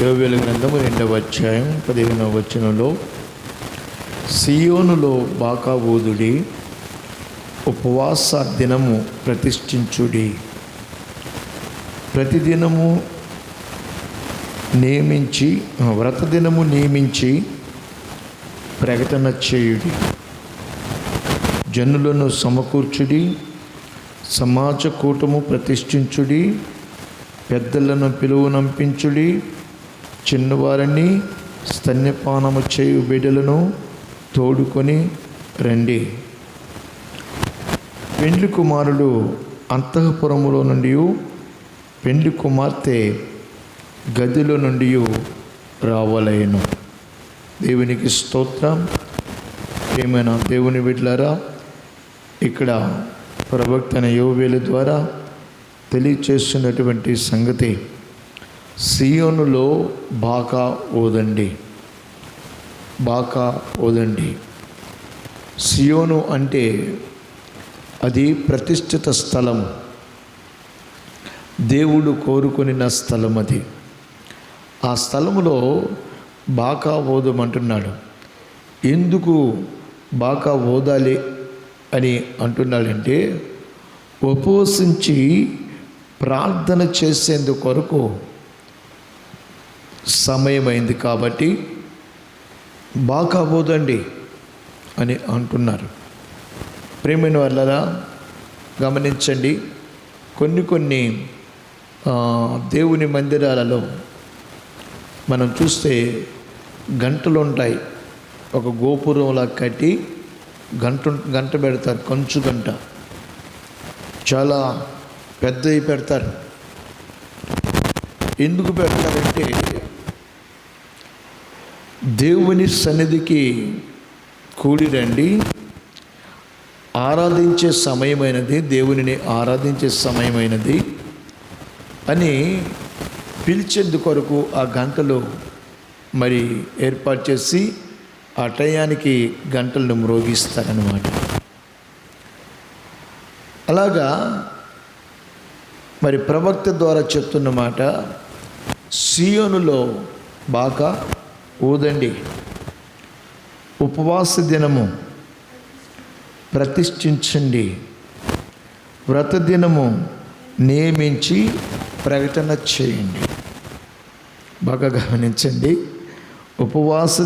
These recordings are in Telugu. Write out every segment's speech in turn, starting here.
యోవేలు గ్రంథము 2వ అధ్యాయం 15వ వచనంలో, సియోనులో బాకా ఊదుడి, ఉపవాస దినము ప్రతిష్ఠించుడి, ప్రతిదినము నియమించి వ్రత దినము నియమించి ప్రకటన చేయుడి, జనులను సమకూర్చుడి, సమాజ కూటము ప్రతిష్ఠించుడి, పెద్దలను పిలువనంపించుడి, చిన్నవారిని స్తన్యపానము చేయు బిడ్డలను తోడుకొని రండి. పెండ్లి కుమారుడు అంతఃపురములో నుండి, పెండ్లి కుమార్తె గదిలో నుండి రావలేను. దేవునికి స్తోత్రం. ప్రియమైన దేవుని బిడ్డలారా, ఇక్కడ ప్రవక్త యోవేలు ద్వారా తెలియచేస్తున్నటువంటి సంగతి, సియోనులో బాకా ఊదండి, బాకా ఊదండి. సియోను అంటే అది ప్రతిష్ఠిత స్థలం, దేవుడు కోరుకొనిన స్థలం. అది ఆ స్థలములో బాకా ఊదమంటున్నాడు. ఎందుకు బాకా ఊదాలి అని అంటున్నాడంటే, ఉపవసించి ప్రార్థన చేసేందుకు కొరకు సమయమైంది కాబట్టి బాకా ఊదండి అని అంటున్నారు. ప్రేమైన వాళ్ళరా, గమనించండి, కొన్ని దేవుని మందిరాలలో మనం చూస్తే గంటలు ఉంటాయి. ఒక గోపురంలా కట్టి గంట పెడతారు, కంచు గంట, చాలా పెద్దవి పెడతారు. ఎందుకు పెడతారంటే, దేవుని సన్నిధికి కూడి రండి, ఆరాధించే సమయమైనది, దేవునిని ఆరాధించే సమయమైనది అని పిలిచేందుకు కొరకు ఆ గంటలు మరి ఏర్పాటు చేసి ఆ టయానికి గంటలను మ్రోగిస్తారన్నమాట. అలాగా మరి ప్రవక్త ద్వారా చెప్తున్న మాట, సియోనులో బాకా ఊదండి, ఉపవాస దినము ప్రతిష్ఠించండి, వ్రత దినము నియమించి ప్రకటన చేయండి. బాగా గమనించండి, ఉపవాస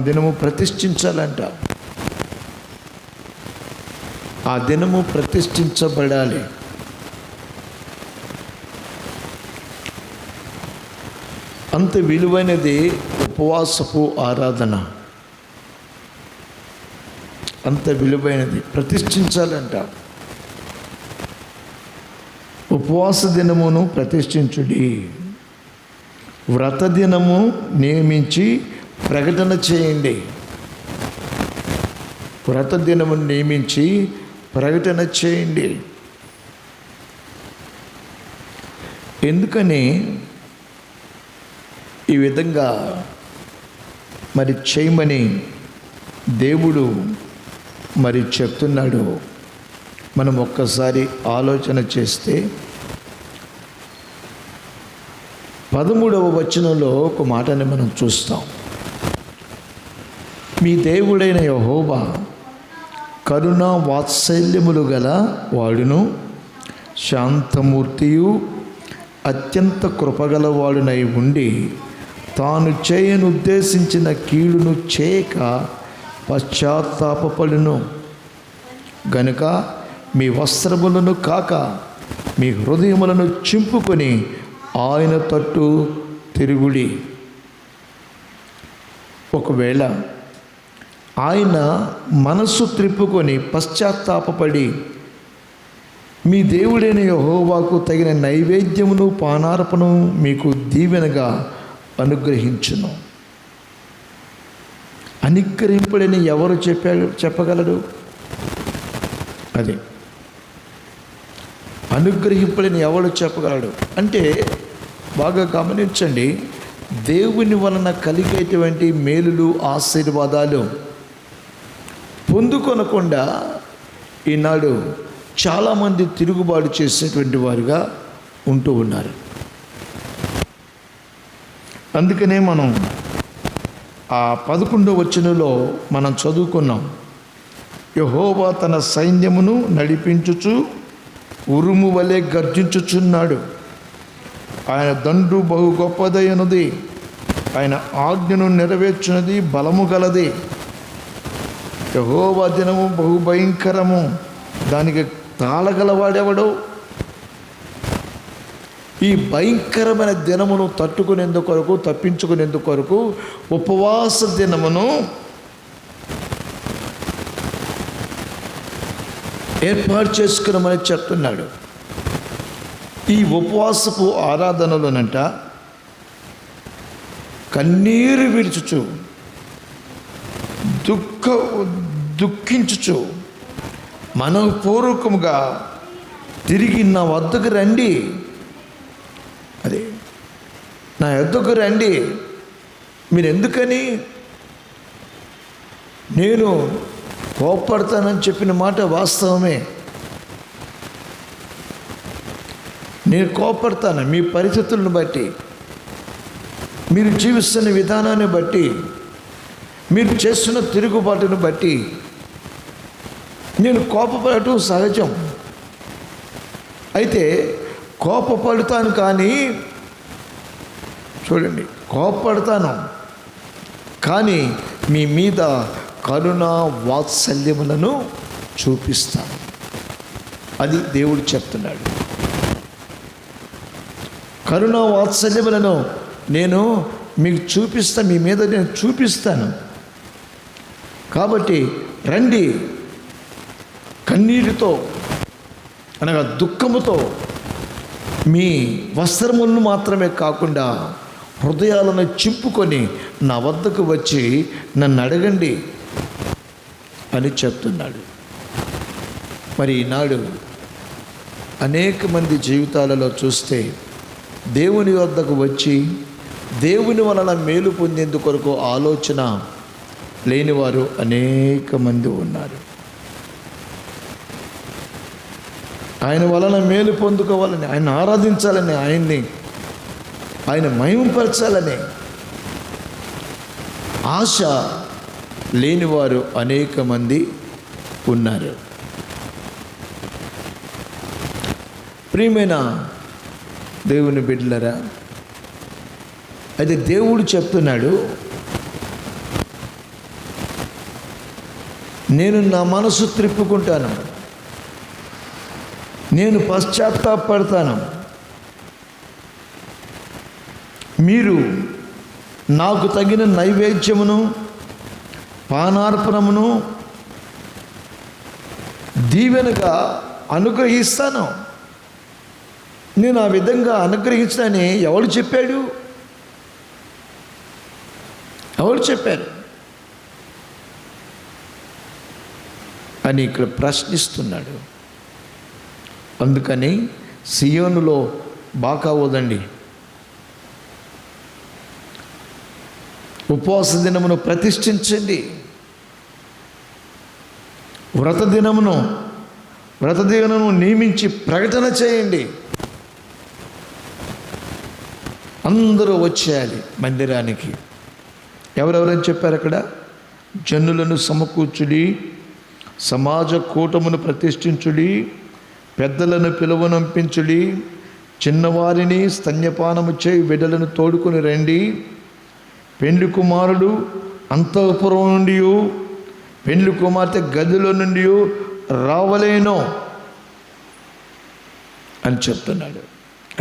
దినము ప్రతిష్ఠించాలంట. ఆ దినము ప్రతిష్ఠించబడాలి. అంత విలువైనది ఉపవాసపు ఆరాధన, అంత విలువైనది, ప్రతిష్ఠించాలంట. ఉపవాస దినమును ప్రతిష్ఠించుడి, వ్రత దినము నియమించి ప్రకటన చేయండి. వ్రత దినము నియమించి ప్రకటన చేయండి. ఎందుకని ఈ విధంగా మరి చేయమని దేవుడు మరి చెప్తున్నాడు? మనం ఒక్కసారి ఆలోచన చేస్తే 13వ వచనంలో ఒక మాటని మనం చూస్తాం. మీ దేవుడైన యెహోవా కరుణా వాత్సల్యములు గల వాడును, శాంతమూర్తియు అత్యంత కృపగలవాడునై ఉండి, తాను చేయనుద్దేశించిన కీడును చేయక పశ్చాత్తాపపడును గనుక మీ వస్త్రములను కాక మీ హృదయములను చింపుకొని ఆయన తట్టు తిరుగుడి. ఒకవేళ ఆయన మనస్సు త్రిప్పుకొని పశ్చాత్తాపపడి మీ దేవుడైన యెహోవాకు తగిన నైవేద్యమును పానార్పణను మీకు దీవెనగా అనుగ్రహించును. అనుగ్రహింపుడని ఎవరు చెప్పగలరు? అది అనుగ్రహింపుడని ఎవరు చెప్పగలడు అంటే, బాగా గమనించండి, దేవుని వలన కలిగేటువంటి మేలులు, ఆశీర్వాదాలు పొందుకొనకుండా ఈనాడు చాలామంది తిరుగుబాటు చేసేటువంటి వారుగా ఉంటూ ఉన్నారు. అందుకనే మనం ఆ 11వ వచనంలో మనం చదువుకున్నాం, యెహోవా తన సైన్యమును నడిపించుచు ఉరుము వలె గర్జించుచున్నాడు. ఆయన దండు బహు గొప్పదైనది, ఆయన ఆజ్ఞను నెరవేర్చున్నది బలము గలది. యెహోవా దినము బహు భయంకరము, దానికి తాళగలవాడెవడో. ఈ భయంకరమైన దినమును తట్టుకునేందుకొరకు, తప్పించుకునేందుకొరకు ఉపవాస దినమును ఏర్పాటు చేసుకున్నామని చెప్తున్నాడు. ఈ ఉపవాసపు ఆరాధనలోనంట కన్నీరు విడుచుచు దుఃఖించుచు మనపూర్వకముగా తిరిగి నా వద్దకు రండి, అదే నా వద్దకు రండి. మీరు ఎందుకని నేను కోప్పడతానని చెప్పిన మాట వాస్తవమే. నేను కోప్పడతాను మీ పరిస్థితులను బట్టి, మీరు జీవిస్తున్న విధానాన్ని బట్టి, మీరు చేస్తున్న తిరుగుబాటును బట్టి నేను కోపపడటం సహజం. అయితే కోపపడతాను, కానీ చూడండి, కోపపడతాను కానీ మీ మీద కరుణ వాత్సల్యములను చూపిస్తాను. అది దేవుడు చెప్తున్నాడు. కరుణ వాత్సల్యములను నేను మీకు చూపిస్తాను, మీ మీద నేను చూపిస్తాను. కాబట్టి రండి, కన్నీటితో అనగా దుఃఖముతో మీ వస్త్రములను మాత్రమే కాకుండా హృదయాలను చింపుకొని నా వద్దకు వచ్చి నన్ను అడగండి అని చెప్తున్నాడు. మరి ఈనాడు అనేక మంది జీవితాలలో చూస్తే దేవుని వద్దకు వచ్చి దేవుని వలన మేలు పొందేందుకొరకు ఆలోచన లేనివారు అనేక మంది ఉన్నారు. ఆయన వలన మేలు పొందుకోవాలని, ఆయన ఆరాధించాలని, ఆయన మహిమపరచాలని ఆశ లేనివారు అనేక మంది ఉన్నారు. ప్రియమైన దేవుని బిడ్డలారా, అయితే దేవుడు చెప్తున్నాడు, నేను నా మనసు త్రిప్పుకుంటాను, నేను పశ్చాత్తాపడతాను, మీరు నాకు తగిన నైవేద్యమును పానార్పణమును దీవెనగా అనుగ్రహిస్తాను. నేను ఆ విధంగా అనుగ్రహించని ఎవరు చెప్పాడు? ఎవరు చెప్పారు అని ఇక్కడ ప్రశ్నిస్తున్నాడు. అందుకని సియోనులో బాకా ఊదండి, ఉపవాస దినమును ప్రతిష్ఠించండి, వ్రత దినమును నియమించి ప్రకటన చేయండి. అందరూ వచ్చేయాలి మందిరానికి. ఎవరెవరని చెప్పారు అక్కడ? జనులను సమకూర్చుడి, సమాజ కూటమును ప్రతిష్ఠించుడి, పెద్దలను పిలువనంపించుడి, చిన్నవారిని స్తన్యపానము చేయి బిడ్డలను తోడుకొని రండి, పెండ్లి కుమారుడు అంతఃపురం నుండి పెండ్లి కుమార్తె గదిలో నుండి రావలేను అని చెప్తున్నాడు.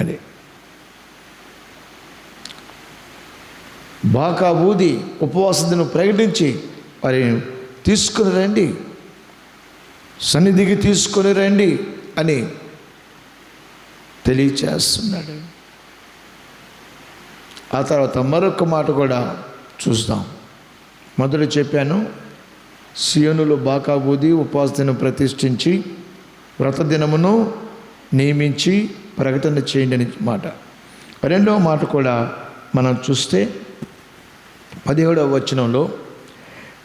అదే బాకా ఊది ఉపవాస దినం ప్రకటించి మరి తీసుకుని రండి, సన్నిధికి తీసుకొని రండి అని తెలియచేస్తున్నాడు. ఆ తర్వాత మరొక మాట కూడా చూద్దాం. మొదట చెప్పాను, సియోనులో బాకా ఊది ఉపవాస దినం ప్రతిష్ఠించి వ్రత దినమును నియమించి ప్రకటన చేయండి అని మాట. రెండవ మాట కూడా మనం చూస్తే 17వ వచనంలో,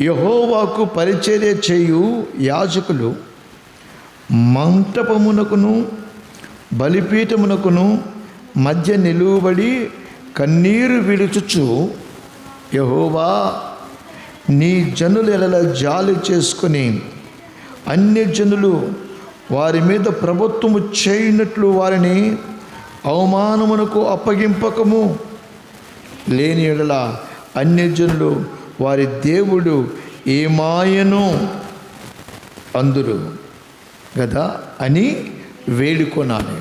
యెహోవాకు పరిచర్య చేయు యాజకులు మంటపమునకును బలిపీఠమునకును మధ్య నిలువబడి కన్నీరు విడుచుచు, యెహోవా నీ జనుల ఎడల జాలి చేసుకుని అన్యజనులు వారి మీద ప్రభుత్వము చేయనట్లు వారిని అవమానమునకు అప్పగింపకము. లేని ఎడల అన్యజనులు వారి దేవుడు ఏమాయను అందురు కదా అని వేడుకొనాలి.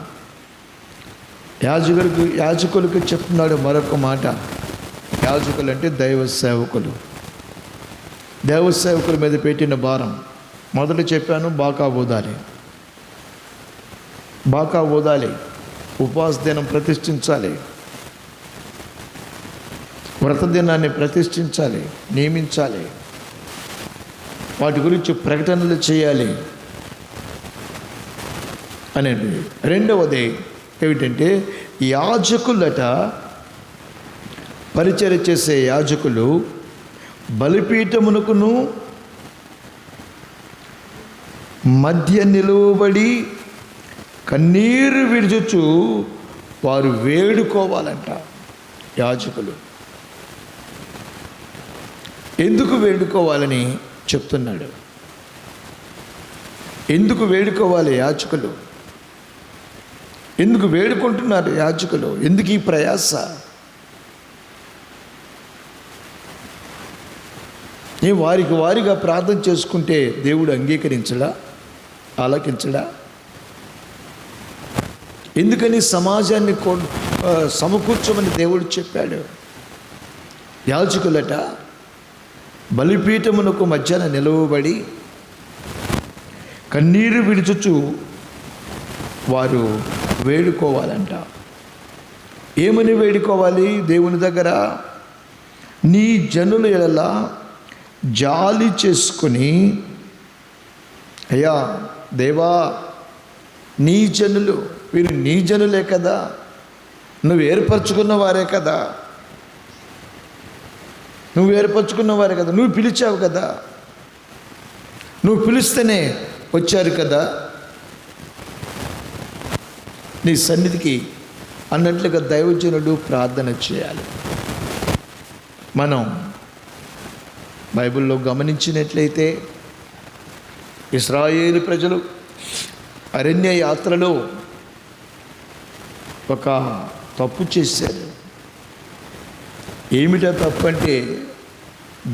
యాజకులకు చెప్తున్నాడు మరొక మాట. యాజకులు అంటే దైవ సేవకులు. దైవ సేవకుల మీద పెట్టిన భారం. మొదట చెప్పాను, బాకా ఊదాలి, ఉపవాస దినం ప్రతిష్ఠించాలి, వ్రత దినాన్ని ప్రతిష్ఠించాలి, నియమించాలి, వాటి గురించి ప్రకటనలు చేయాలి అనేది. రెండవది ఏమిటంటే, యాజకులట, పరిచర్య చేసే యాజకులు బలిపీఠమునకును మధ్య నిలువబడి కన్నీరు విడుచుచు వారు వేడుకోవాలంట. యాజకులు ఎందుకు వేడుకోవాలని చెప్తున్నాడు. ఎందుకు వేడుకోవాలి యాజకులు? ఎందుకు వేడుకుంటున్నారు యాజకులు? ఎందుకు ఈ ప్రయాస? వారిగా ప్రార్థన చేసుకుంటే దేవుడు అంగీకరించడా, ఆలకించడా? ఎందుకని సమాజాన్ని సమకూర్చమని దేవుడు చెప్పాడు. యాజకులట బలిపీఠమునకు మధ్యన నిలవబడి కన్నీరు విడుచుచు వారు వేడుకోవాలంట. ఏమని వేడుకోవాలి దేవుని దగ్గర? నీ జనుల ఎడల జాలి చేసుకుని, అయ్యా దేవా, నీ జనులు, వీరు నీ జనులే కదా, నువ్వు ఏర్పరచుకున్న వారే కదా, నువ్వు పిలిచావు కదా, నువ్వు పిలిస్తేనే వచ్చారు కదా నీ సన్నిధికి అన్నట్లుగా దైవజనుడు ప్రార్థన చేయాలి. మనం బైబిల్లో గమనించినట్లయితే ఇశ్రాయేలు ప్రజలు అరణ్య యాత్రలో ఒక తప్పు చేశారు. ఏమిటా తప్పు అంటే,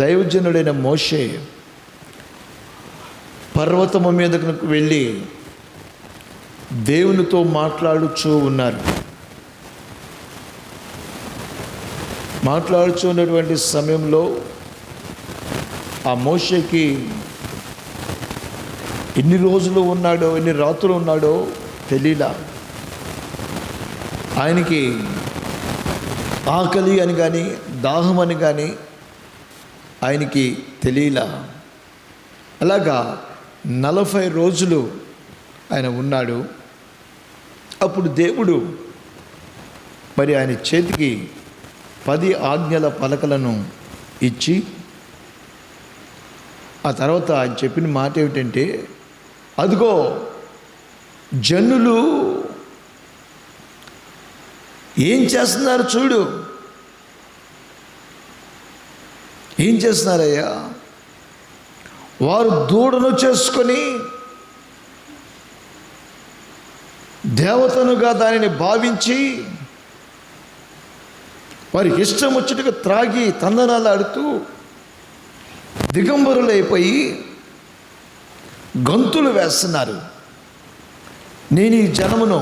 దైవజనుడైన మోషే పర్వతము మీదకు వెళ్ళి దేవునితో మాట్లాడుచూ ఉన్నటువంటి సమయంలో ఆ మోషేకి ఎన్ని రోజులు ఉన్నాడో, ఎన్ని రాత్రులు ఉన్నాడో తెలియలా. ఆయనకి ఆకలి అని కానీ దాహం అని కానీ ఆయనకి తెలియలా. అలాగా 40 రోజులు ఆయన ఉన్నాడు. అప్పుడు దేవుడు మరి ఆయన చేతికి 10 ఆజ్ఞల పలకలను ఇచ్చి, ఆ తర్వాత ఆయన చెప్పిన మాట ఏమిటంటే, అదిగో జనులు ఏం చేస్తున్నారు చూడు. ఏం చేస్తున్నారయ్యా? వారు దూడను చేసుకొని దేవతనుగా దానిని భావించి వారికి ఇష్టం వచ్చినట్టుగా త్రాగి తందనాలు ఆడుతూ దిగంబరులైపోయి గంతులు వేస్తున్నారు. నేను ఈ జనమును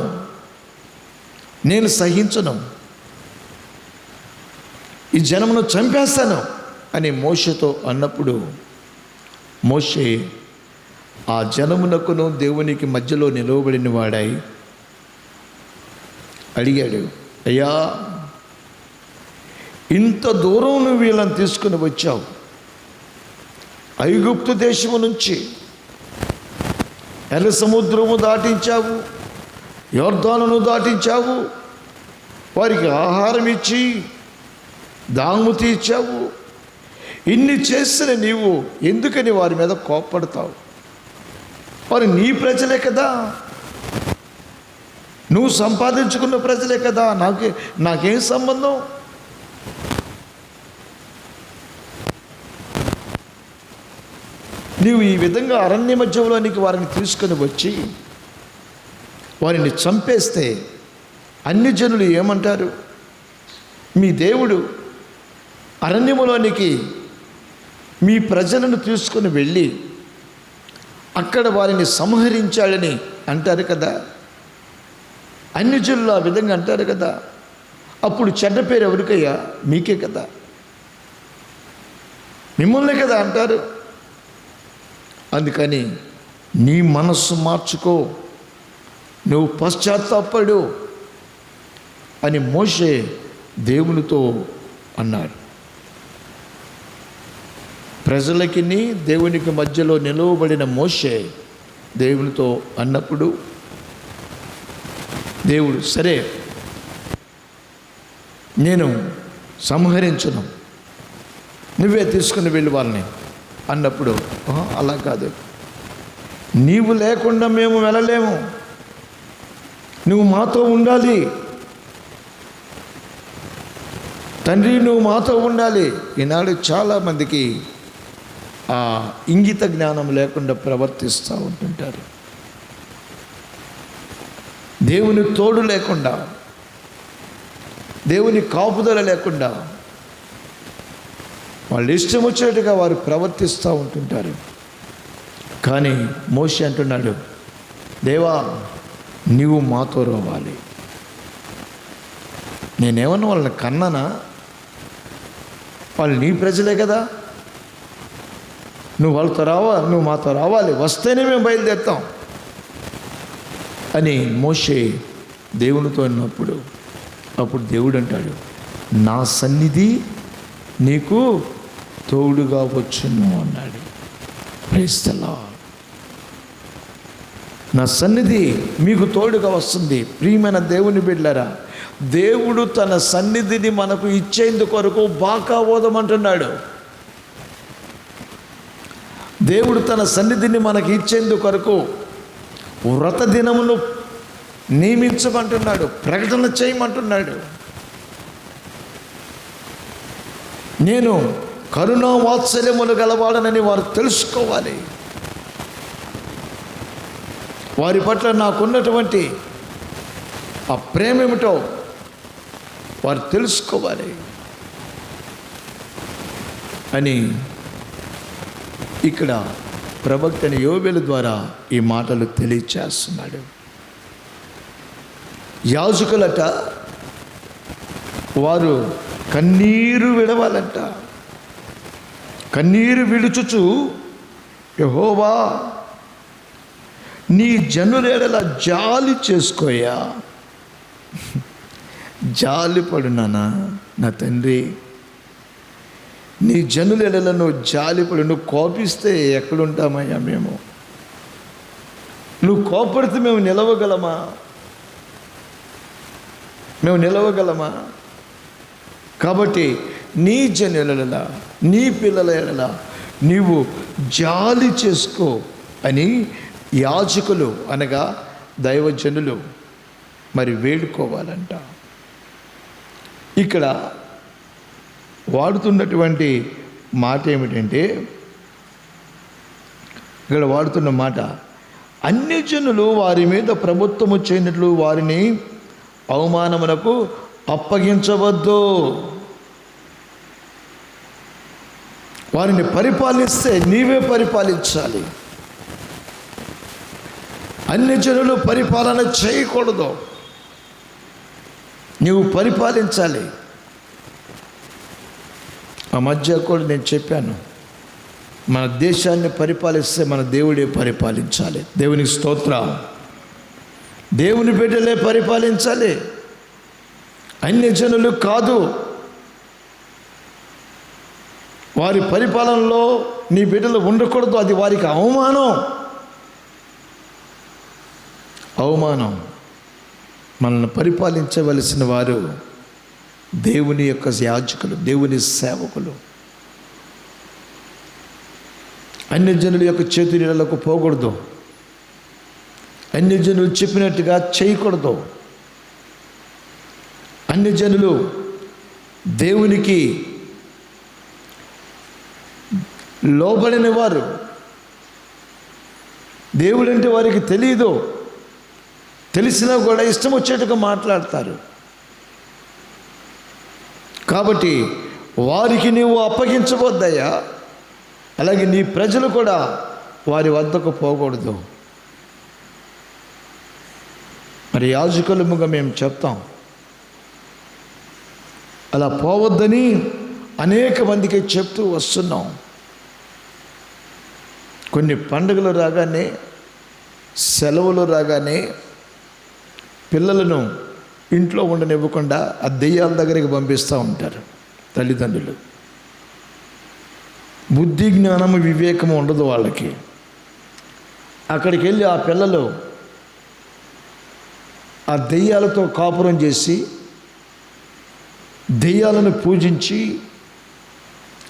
నేను సహించను, ఈ జనమును చంపేస్తాను అని మోషేతో అన్నప్పుడు, మోషే ఆ జనమునకును దేవునికి మధ్యలో నిలవబడిన వాడై అడిగాడు, అయ్యా, ఇంత దూరం నువ్వు వీళ్ళని తీసుకుని వచ్చావు, ఐగుప్తు దేశము నుంచి ఎర్ర సముద్రము దాటించావు, యొర్దానును దాటించావు, వారికి ఆహారం ఇచ్చి దాము తీర్చావు. ఇన్ని చేసిన నీవు ఎందుకని వారి మీద కోప్పడతావు? వారు నీ ప్రజలే కదా, నువ్వు సంపాదించుకున్న ప్రజలే కదా, నాకేం సంబంధం? నీవు ఈ విధంగా అరణ్య మధ్యంలోనికి వారిని తీసుకొని వచ్చి వారిని చంపేస్తే అన్ని జనులు ఏమంటారు? మీ దేవుడు అరణ్యములోనికి మీ ప్రజలను తీసుకొని వెళ్ళి అక్కడ వారిని సంహరించాడని అంటారు కదా. అన్ని జనులు ఆ విధంగా అంటారు కదా. అప్పుడు చెడ్డ పేరు ఎవరికయ్యా? మీకే కదా, మిమ్మల్నే కదా అంటారు. అందుకని నీ మనస్సు మార్చుకో, నువ్వు పశ్చాత్తాపడు అని మోషే దేవునితో అన్నాడు. ప్రజలకి దేవునికి మధ్యలో నిలవబడిన మోషే దేవునితో అన్నప్పుడు దేవుడు సరే నేను సంహరించను, నువ్వే తీసుకుని వెళ్ళి వాళ్ళని అన్నప్పుడు అలా కాదు, నీవు లేకుండా మేము వెళ్ళలేము, నువ్వు మాతో ఉండాలి తండ్రి, నువ్వు మాతో ఉండాలి. ఈనాడు చాలామందికి ఆ ఇంగిత జ్ఞానం లేకుండా ప్రవర్తిస్తూ ఉంటుంటారు. దేవుని తోడు లేకుండా, దేవుని కాపుదల లేకుండా వాళ్ళు ఇష్టం వచ్చినట్టుగా వారు ప్రవర్తిస్తూ ఉంటుంటారు. కానీ మోషే అంటున్నాడు, దేవా నీవు మాతో రావాలి. నేనేమన్నా వాళ్ళని కన్నానా? వాళ్ళు నీ ప్రజలే కదా, నువ్వు వాళ్ళతో నువ్వు మాతో రావాలి, వస్తేనే మేము బయలుదేరుతాం అని మోషే దేవునితో అన్నప్పుడు అప్పుడు దేవుడు అంటాడు, నా సన్నిధి నీకు తోడుగా వచ్చును అన్నాడు. Praise the Lord. నా సన్నిధి మీకు తోడుగా వస్తుంది. ప్రియమైన దేవుని బిడ్డలారా, దేవుడు తన సన్నిధిని మనకు ఇచ్చేందుకొరకు బాకా ఓదమంటున్నాడు. దేవుడు తన సన్నిధిని మనకి ఇచ్చేందుకొరకు వ్రత దినమును నియమించమంటున్నాడు, ప్రకటన చేయమంటున్నాడు. నేను కరుణా వాత్సల్యములు గలవాడనని వారు తెలుసుకోవాలి. వారి పట్ల నాకున్నటువంటి ఆ ప్రేమ ఏమిటో వారు తెలుసుకోవాలి అని ఇక్కడ ప్రవక్త యోబేలు ద్వారా ఈ మాటలు తెలియచేస్తున్నాడు. యాజకులట వారు కన్నీరు విడవాలంట. కన్నీరు విడుచుచు, యెహోవా నీ జనుల జాలి చేసుకోయా. జాలి పడునానా నా తండ్రి, నీ జనుల నువ్వు జాలిపడు. నువ్వు కోపిస్తే ఎక్కడుంటామయ్యా మేము? నువ్వు కోపడితే మేము నిలవగలమా? మేము నిలవగలమా? కాబట్టి నీ జనుల నీ పిల్లల ఎడల నీవు జాలి చేసుకో అని యాజకులు అనగా దైవజనులు మరి వేడుకోవాలంట. ఇక్కడ వాడుతున్నటువంటి మాట ఏమిటంటే, ఇక్కడ వాడుతున్న మాట, అన్ని జనులు వారి మీద ప్రభుత్వము చేయనట్లు వారిని అవమానమునకు అప్పగించవద్దు. వారిని పరిపాలిస్తే నీవే పరిపాలించాలి. అన్ని జనులు పరిపాలన చేయకూడదు, నీవు పరిపాలించాలి. ఆ మధ్య కూడా నేను చెప్పాను, మన దేశాన్ని పరిపాలిస్తే మన దేవుడే పరిపాలించాలి. దేవునికి స్తోత్రం. దేవుని బిడ్డలే పరిపాలించాలి, అన్య జనులు కాదు. వారి పరిపాలనలో నీ బిడ్డలు ఉండకూడదు, అది వారికి అవమానం. అవమానం. మనల్ని పరిపాలించవలసిన వారు దేవుని యొక్క యాజకులు, దేవుని సేవకులు. అన్య జనుల యొక్క చేతులకు పోకూడదు, అన్య జనులు చెప్పినట్టుగా చేయకూడదు. అన్య జనులు దేవునికి లోబడిన వారు, దేవుడంటే వారికి తెలియదు, తెలిసినా కూడా ఇష్టం వచ్చేట్టుగా మాట్లాడతారు. కాబట్టి వారికి నీవు అప్పగించవద్దయ్యా, అలాగే నీ ప్రజలు కూడా వారి వద్దకు పోకూడదు. మరి యాజకులముగా మేము చెప్తాం, అలా పోవద్దని అనేక మందికి చెప్తూ వస్తున్నాం. కొన్ని పండుగలు రాగానే, సెలవులు రాగానే పిల్లలను ఇంట్లో ఉండనివ్వకుండా ఆ దెయ్యాల దగ్గరికి పంపిస్తూ ఉంటారు తల్లిదండ్రులు. బుద్ధి జ్ఞానము వివేకము ఉండదు వాళ్ళకి. అక్కడికి వెళ్ళి ఆ పిల్లలు ఆ దెయ్యాలతో కాపురం చేసి, దెయ్యాలను పూజించి,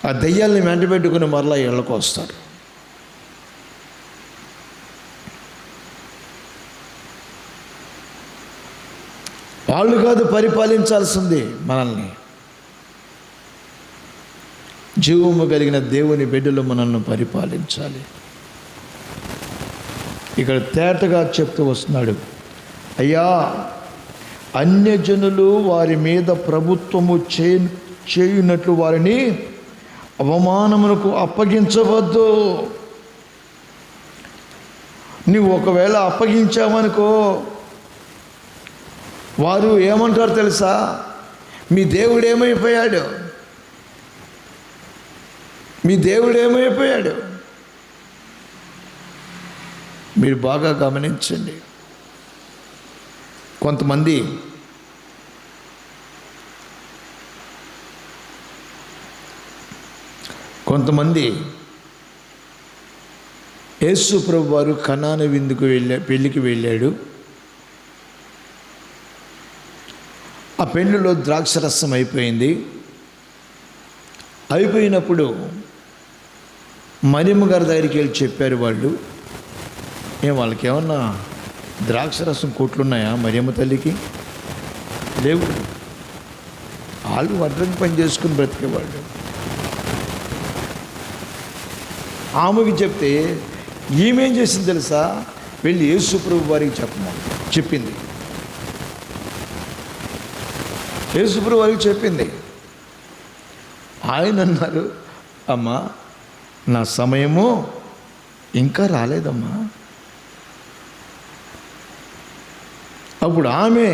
ఆ దెయ్యాలని వెంటబెట్టుకుని మరలా ఇళ్ళకు వస్తారు. వాళ్ళు కాదు పరిపాలించాల్సింది మనల్ని. జీవము కలిగిన దేవుని బిడ్డలు మనల్ని పరిపాలించాలి. ఇక్కడ తేటగా చెప్తూ వస్తున్నాడు, అయ్యా అన్యజనులు వారి మీద ప్రభుత్వము చేయునట్లు వారిని అవమానమునకు అప్పగించవద్దు. నీవు ఒకవేళ అప్పగించావనుకో, వారు ఏమంటారు తెలుసా? మీ దేవుడు ఏమైపోయాడు, మీ దేవుడు ఏమైపోయాడు. మీరు బాగా గమనించండి. కొంతమంది యేసు ప్రభు వారు కనాను విందుకు పెళ్ళికి వెళ్ళాడు. ఆ పెళ్ళిలో ద్రాక్షరసం అయిపోయింది. అయిపోయినప్పుడు మరియమ్మ గారి దగ్గరికి వెళ్ళి చెప్పారు వాళ్ళు, వాళ్ళకి ఏమన్నా ద్రాక్షరసం కొట్లున్నాయా మరియమ్మ తల్లికి? లేవు. వాళ్ళు వడ్రంగి పని చేసుకుని బ్రతికేవాళ్ళు. ఆమెకి చెప్తే ఈమెం చేసింది తెలుసా? వెళ్ళి యేసు ప్రభు వారికి చెప్పింది. యేసు ప్రభు వారికి చెప్పింది. ఆయన అన్నారు, అమ్మా నా సమయము ఇంకా రాలేదమ్మా. అప్పుడు ఆమె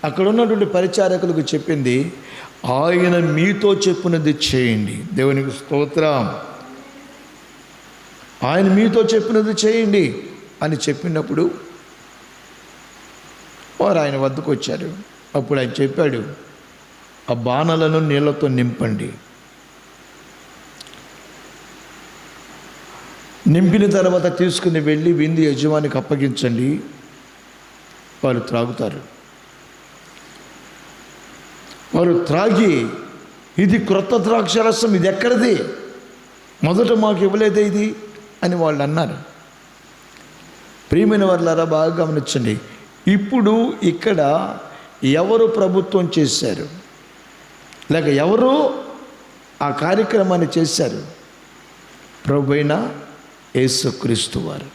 అక్కడ ఉన్నటువంటి పరిచారకులకు చెప్పింది, ఆయన మీతో చెప్పినది చేయండి. దేవునికి స్తోత్రం. ఆయన మీతో చెప్పినది చేయండి అని చెప్పినప్పుడు వారు ఆయన వద్దకు వచ్చారు. అప్పుడు ఆయన చెప్పాడు, ఆ బాణలను నీళ్లతో నింపండి, నింపిన తర్వాత తీసుకుని వెళ్ళి విందు యజమానికి అప్పగించండి, వారు త్రాగుతారు. వారు త్రాగి, ఇది క్రొత్త ద్రాక్షరసం, ఇది ఎక్కడిది, మొదట మాకు ఇవ్వలేదే ఇది అని వాళ్ళు అన్నారు. ప్రియమైన వారులారా బాగా గమనించండి. ఇప్పుడు ఇక్కడ ఎవరు ప్రభుత్వం చేశారు, లేక ఎవరు ఆ కార్యక్రమాన్ని చేశారు? ప్రభువైన యేసుక్రీస్తు వారు.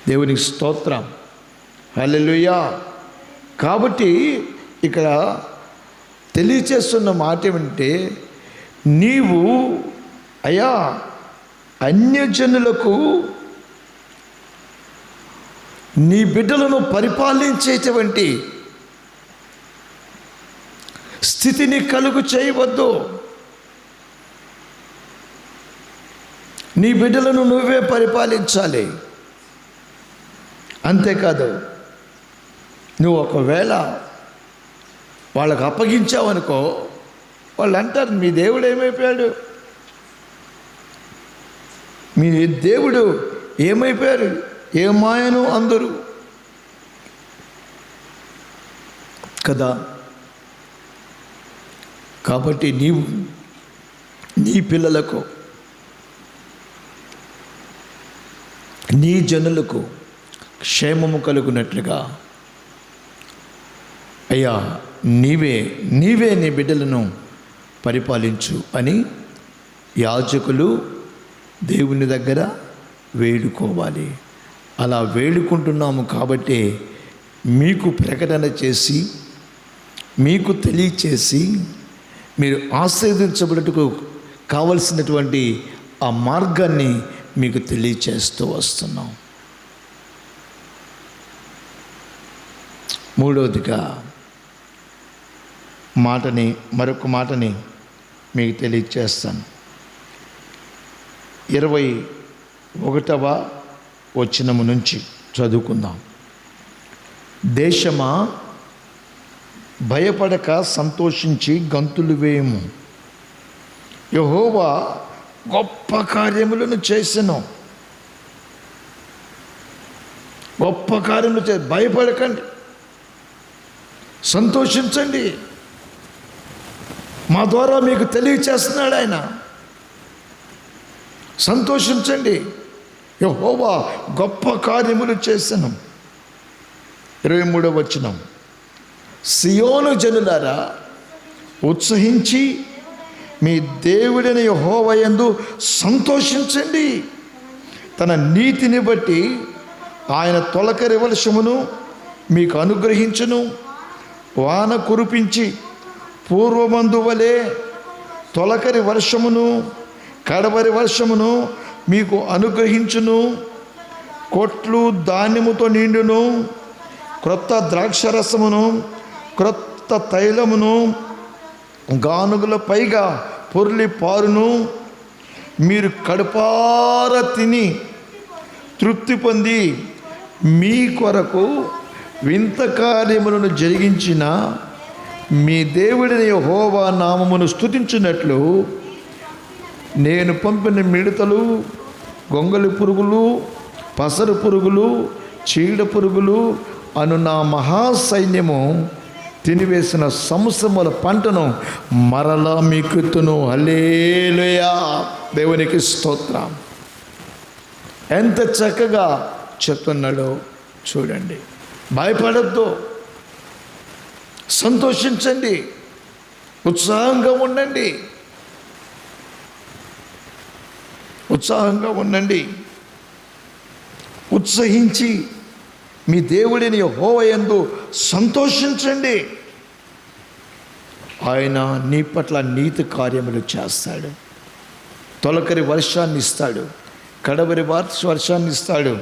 దేవునికి స్తోత్రం, హల్లెలూయా. కాబట్టి ఇక్కడ తెలియచేస్తున్న మాట ఏమంటే, నీవు అయ్యా అన్యజనులకు నీ బిడ్డలను పరిపాలించేటువంటి స్థితిని కలుగు చేయవద్దు. నీ బిడ్డలను నువ్వే పరిపాలించాలి. అంతేకాదు, నువ్వు ఒకవేళ వాళ్ళకు అప్పగించావనుకో, వాళ్ళు అంటారు మీ దేవుడు ఏమైపోయాడు, మీ దేవుడు ఏమైపోయారు, ఏమాయను అందరూ కదా. కాబట్టి నీవు నీ పిల్లలకు, నీ జనులకు క్షేమము కలుగునట్లుగా అయ్యా నీవే నీ బిడ్డలను పరిపాలించు అని యాజకులు దేవుని దగ్గర వేడుకోవాలి. అలా వేడుకుంటున్నాము కాబట్టి మీకు ప్రకటన చేసి, మీకు తెలియచేసి, మీరు ఆశీర్వదించబడుటకు కావలసినటువంటి ఆ మార్గాన్ని మీకు తెలియచేస్తూ వస్తున్నాం. మూడవదిగా మరొక మాటని మీకు తెలియచేస్తాను. 21వ వచనము నుంచి చదువుకుందాం. దేశమా, భయపడక సంతోషించి గంతులు వేయము. యెహోవా గొప్ప కార్యములను చేసెను. గొప్ప కార్యములు భయపడకండి, సంతోషించండి. మా ద్వారా మీకు తెలియచేస్తున్నాడు ఆయన. సంతోషించండి, యెహోవా గొప్ప కార్యములు చేసెను. 23వ వచనం. సియోను జనులారా, ఉత్సహించి మీ దేవుడైన యెహోవా యందు సంతోషించండి. తన నీతిని బట్టి ఆయన తొలకరి వర్షమును మీకు అనుగ్రహించును. వాన కురిపించి పూర్వమందు వలె తొలకరి వర్షమును కడవరి వర్షమును మీకు అనుగ్రహించును. కొట్లు ధాన్యముతో నిండును. క్రొత్త ద్రాక్షరసమును క్రొత్త తైలమును గానుగుల పైగా పొర్లి పారును. మీరు కడుపార తిని తృప్తి పొంది మీ కొరకు వింత కార్యములను జరిగించిన మీ దేవుడైన యెహోవా నామమును స్తుతించినట్లు నేను పంపిన మిడతలు, గొంగలి పురుగులు, పసరు పురుగులు, చీడ పురుగులు అను నా మహాసైన్యము తినివేసిన సంవత్సరముల పంటను మరలా మీకుతును. హల్లెలూయా. దేవునికి స్తోత్రం. ఎంత చక్కగా చెప్తున్నాడో చూడండి. భయపడద్దు, సంతోషించండి, ఉత్సాహంగా ఉండండి, ఉత్సాహంగా ఉండండి. ఉత్సహించి మీ దేవుడిని యెహోవా యందు సంతోషించండి. ఆయన నీ పట్ల నీతి కార్యములు చేస్తాడు. తొలకరి వర్షాన్ని ఇస్తాడు, కడవరి వర్షాన్ని ఇస్తాడు.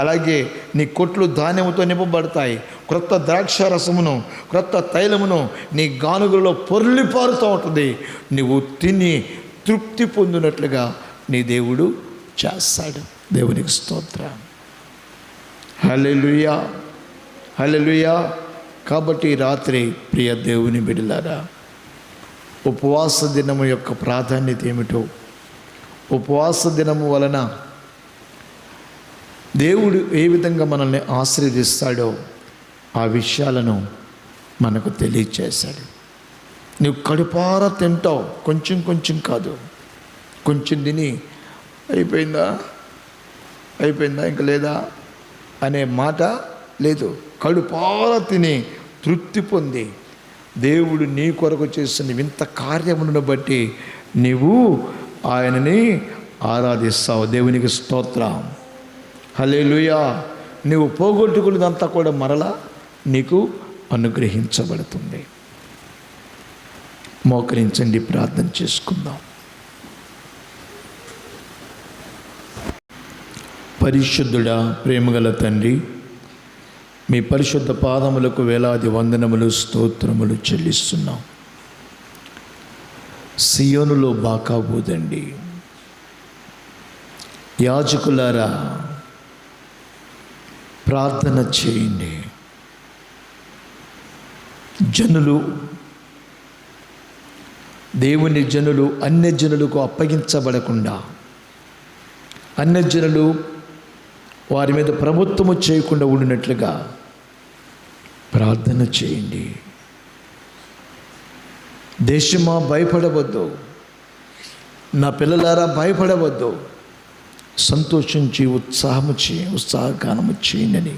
అలాగే నీ కొట్లు ధాన్యముతో నింపబడతాయి. క్రొత్త ద్రాక్ష రసమును క్రొత్త తైలమును నీ గానుగులలో పొర్లిపారుతూ ఉంటుంది. నువ్వు తిని తృప్తి పొందినట్లుగా నీ దేవుడు చేస్తాడు. దేవునికి స్తోత్రం. హల్లెలూయా, హల్లెలూయా. కాబట్టి రాత్రి ప్రియ దేవుని బిడ్డలారా, ఉపవాస దినము యొక్క ప్రాధాన్యత ఏమిటో, ఉపవాస దినము వలన దేవుడు ఏ విధంగా మనల్ని ఆశీర్వదిస్తాడో ఆ విషయాలను మనకు తెలియచేశాడు. నువ్వు కడుపార తింటావు, కొంచెం కొంచెం కాదు. కొంచెం తిని అయిపోయిందా ఇంకా లేదా అనే మాట లేదు. కడుపార తిని తృప్తి పొంది దేవుడు నీ కొరకు చేసిన వింత కార్యములను బట్టి నీవు ఆయనని ఆరాధిస్తావు. దేవునికి స్తోత్రం. హల్లెలూయా. నీవు పోగొట్టుకున్నదంతా కూడా మరలా నీకు అనుగ్రహించబడుతుంది. మోకరించండి, ప్రార్థన చేసుకుందాం. పరిశుద్ధుడా, ప్రేమగల తండ్రి, మీ పరిశుద్ధ పాదములకు వేలాది వందనములు, స్తోత్రములు చెల్లిస్తున్నాం. సియోనులో బాకా ఊదండి. యాజకులారా ప్రార్థన చేయండి. జనులు, దేవుని జనులు అన్యజనులకు అప్పగించబడకుండా, అన్యజనులు వారి మీద ప్రభుత్వము చేయకుండా ఉండినట్లుగా ప్రార్థన చేయండి. దేశమా భయపడవద్దు, నా పిల్లలారా భయపడవద్దు, సంతోషించి ఉత్సాహగానము చేయండి.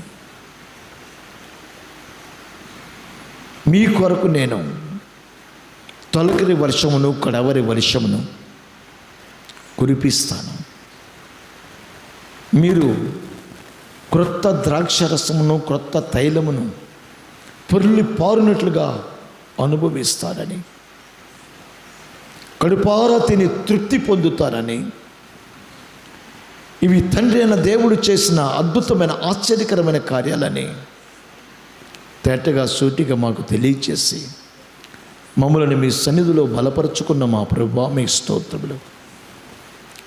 మీ కొరకు నేను తొలకరి వర్షమును కడవరి వర్షమును కురిపిస్తాను. మీరు క్రొత్త ద్రాక్షరసమును క్రొత్త తైలమును పొర్లి పారునట్లుగా అనుభవిస్తారని, కడుపారా తిని తృప్తి పొందుతారని, ఇవి తండ్రి అయిన దేవుడు చేసిన అద్భుతమైన ఆశ్చర్యకరమైన కార్యాలని తేటగా సూటిగా మాకు తెలియచేసి మమ్మల్ని మీ సన్నిధిలో బలపరుచుకున్న మా ప్రభువా మీ స్తోత్రములు.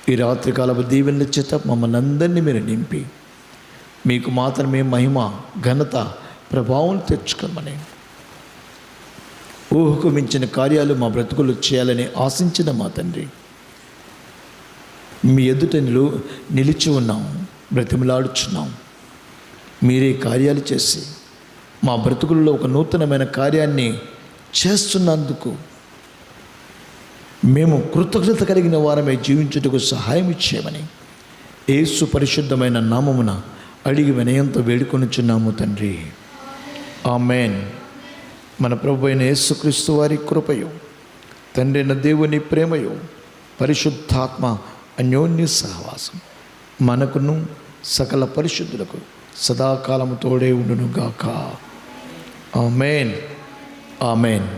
ఈ రాత్రికాలపు దీవెనల చేత మమ్మల్ని అందరినీ మీరు నింపి మీకు మాత్రమే మహిమ ఘనత ప్రభావం తెచ్చుకోమని, ఊహకు మించిన కార్యాలు మా బ్రతుకులు చేయాలని ఆశించిన మా తండ్రి, మీ ఎదుట నిలిచి ఉన్నాం, బ్రతిమలాడుచున్నాం. మీరే కార్యాలు చేసి మా బ్రతుకుల్లో ఒక నూతనమైన కార్యాన్ని చేస్తున్నందుకు మేము కృతజ్ఞత కలిగిన వారమే జీవించుటకు సహాయం ఇచ్చేయమని యేసు పరిశుద్ధమైన నామమున అడిగి వినయంతో వేడుకొనుచున్నాము తండ్రి. ఆమేన్. మన ప్రభు అయిన యేసుక్రీస్తు వారి కృపయు, తండ్రి అయిన దేవుని ప్రేమయు, పరిశుద్ధాత్మ అన్యోన్య సహవాసం మనకును సకల పరిశుద్ధులకు సదాకాలము తోడే ఉండును గాక. ఆమేన్. ఆమేన్.